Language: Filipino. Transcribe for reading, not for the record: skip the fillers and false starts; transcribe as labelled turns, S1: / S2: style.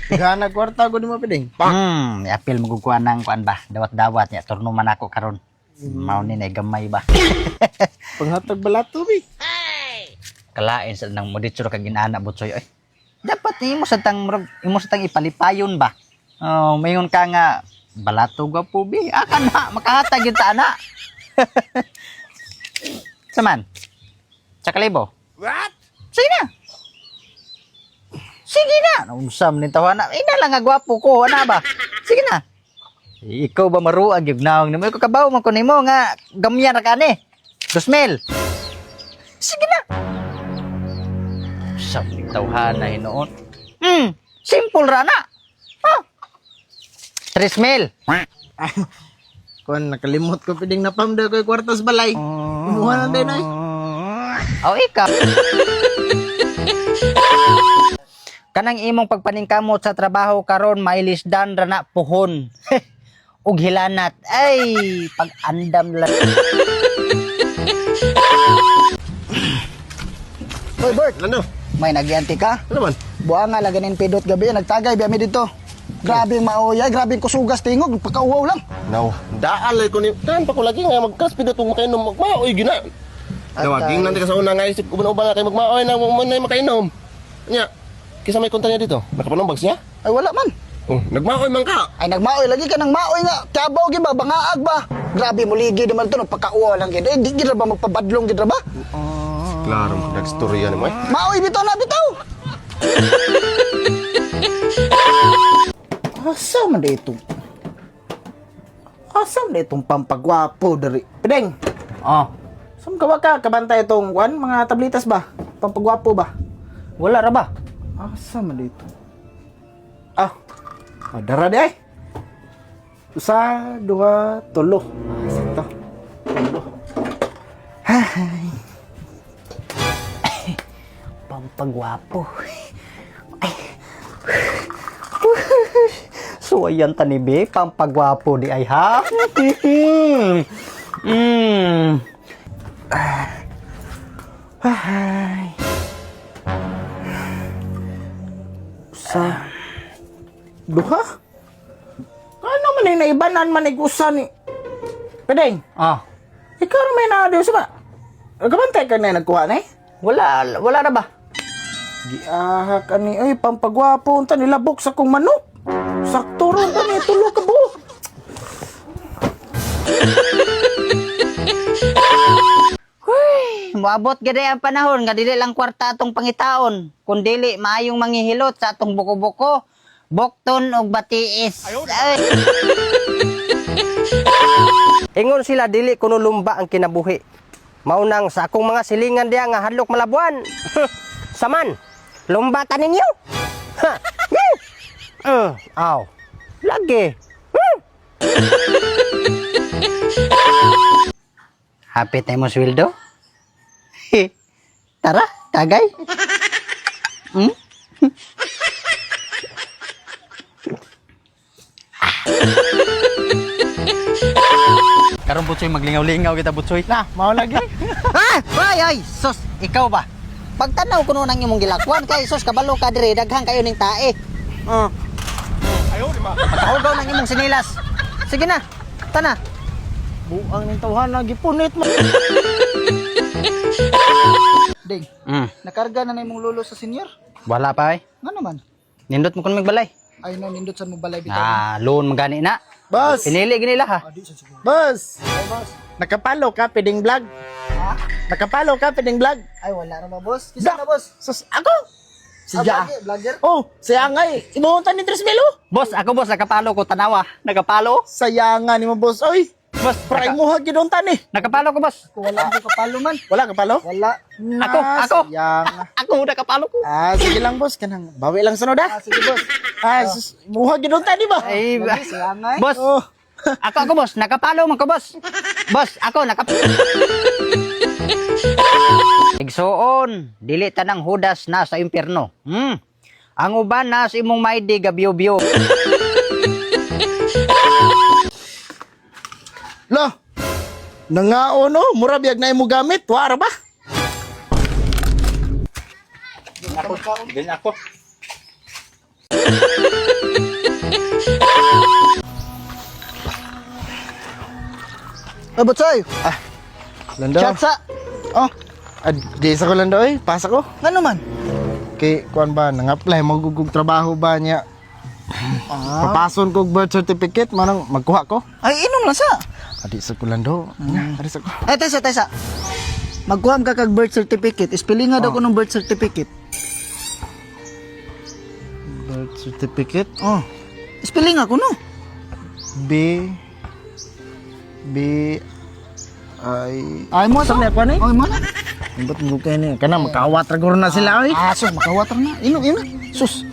S1: Gana kwarta ko di mo piding.
S2: Apil magkukuha ng kuan ba? Dawat-dawat niya. Turno man ako karon. Mao ni na gamay ba?
S1: Panghatag balato bi.
S2: Kalain sa nang moditsura kag ginana butsoy ay. Dapat imo sa tang ipalipayon ba? Oh, mayon ka nga balato ga po bi. Aka na makahatag yun ta ana. Saman. Sa kalibo.
S1: What?
S2: Sige na. Sige na. Nausam ni tawana. Ina lang nga gwapo ko, ana ba? Sige na. Ikaw ba maruag yung naong naman? Ikaw kabaw man ko nimo nga gamyan ra ka ni. 2,000. Sige na. Sabi tawhana hinoon. Simple ra na. Oh. 3,000.
S1: Kuan nakalimot ko piding napamda ko kwartas balay. Kumuha na din ay.
S2: Oh, ikaw. Kanang imong pagpaningkamot sa trabaho karon mailisdan ra na puhon. Ug hilanat. Ay, pag-andam lang.
S1: Hoy Bert, ano?
S2: May nagyanti ka?
S1: Ano man?
S2: Buanga laganin pidot gabi nagtagay biya mi dito. Grabe maoya, grabe kusugas tingog, pagkauwaw lang.
S1: Now, daalay ko ni. Kan pa ko lagi nga magkaspid atong makainom magmaoy gina. Dawaging nanti ka sa una nga isip ko ba nga kay magmaoy na mo na makainom. Nya, kisa may konta niya dito. Nakapanong bags niya?
S2: Ay wala man.
S1: Oh, nagmaoy man ka.
S2: Ay nagmaoy lagi ka nang maoy nga. Kabaw gi ba bangaag ba? Grabe mo ligi naman to no pagkauwaw lang gid. Eh di gid ra ba magpabadlong gid ra ba?
S1: Klaro, nagstorya ni mo eh.
S2: Maoy bitaw na bitaw. Asa man dito? Asa man itong pampagwapo dari? Pideng. Oh.
S1: Saan ka ba ka? Kabantay itong mga tablitas ba? Pampagwapo ba?
S2: Wala ra ba?
S1: Asa man dito? Ah, dara di ay. Usa, dua, tulo. Sakto. Tulo.
S2: Ay. Pampagwapo. Ay. So ayan tanibe, pampagwapo di ay ha. Ay.
S1: Sa duha? Ano man yung naibanan man igusa ni Pedeng?
S2: Ah,
S1: Ikaw na may na-adios ba? Nagkabantay ka na nagkuha na eh?
S2: wala na ba?
S1: Giahak ani ay pampagwapo unta nilabok sa kong manok. Sakto ron ka ni tulo ka buo.
S2: Moabot gid ang panahon nga dili lang kwarta atong pangitaon, kun dili maayong manghihilot sa atong buko-buko, bokton ug batiis. Ay.
S3: Ingon sila dili kuno lumba ang kinabuhi. Maunang sa akong mga silingan diya nga hadlok malabuan. Saman, lumba ta ninyo. Ha. Aw. Lagi.
S2: Happy tayo mo sweldo? Tara, tagay. Karong butsoy maglingaw-lingaw kita butsoy.
S1: Na, mao lagi.
S2: Ay, sus, ikaw ba? Pagtanaw ko nang imong gilakwan kay sus kabalo ka dire daghang kayo ning tae.
S1: Ayaw di ma.
S2: Pagkahugaw ng imong sinilas. Sige na, tana.
S1: Buang ning tawhana gipunit mo.
S2: Ding, nakarga na imong lolo sa senior?
S3: Wala pa ay.
S2: Nga naman.
S3: Nindot mo kun magbalay.
S2: Ay no, nindot sa mo balay bitaw.
S3: Loan magani na.
S1: Boss,
S3: Pinili ginila ha.
S1: boss. Nakapalo ka Pedeng vlog?
S2: Ha?
S1: Nakapalo ka Pedeng vlog?
S2: Ay wala ra ba boss? Kisa na boss?
S1: Sus, ako. Siya.
S2: Vlogger?
S1: Oh, sayangay. Imuhuntan ni Tresmelo.
S3: Boss, ako boss nakapalo ko tanawa. Nakapalo?
S1: Sayangan ni mo boss. Oy,
S3: Boss,
S1: pray mo hag gidon tani.
S3: nakapalo ko boss.
S2: Kung wala ko kapalo man.
S1: Wala ka palo?
S2: Wala.
S3: Ako.
S1: Sayang.
S3: Ako nakapalo ko.
S1: Sige lang boss, kanang bawi lang sunod ah.
S2: Sige boss.
S1: Sus, muhag gidon tani ba?
S3: Ay,
S2: Lagi sayangay.
S3: boss.
S1: Oh.
S3: Ako boss, nakapalo man ko boss. Boss, ako nakapalo. Igsoon, dili tanang hudas na sa impyerno. Ang uban na sa imong maydi gabiyo-biyo.
S1: Lo. Nangao no, mura biyag na imo gamit, wara ba?
S2: Ganyan ako.
S4: Butsoy,
S5: Lando.
S4: chat sa. Oh,
S5: Di sa ko lando pasa ko.
S4: ano man?
S5: Kay kuan ba nang-apply magugug trabaho ba niya. Papason ko og birth certificate manang magkuha ko.
S4: Ay, inom lang sa.
S5: Adi sa ko lando. Adi sa ko.
S4: Ay, tesa. Magkuham ka kag birth certificate. Spelling nga daw ko ng birth certificate.
S5: Birth certificate
S4: Oh. Spelling ako no.
S5: B I
S4: Ay mo sa.
S5: Saan ako ni?
S4: Ay mo na.
S5: Ba't mo kayo niya? Kana makawat ra na sila oy.
S4: Sus, makawater na. Inom. Sus.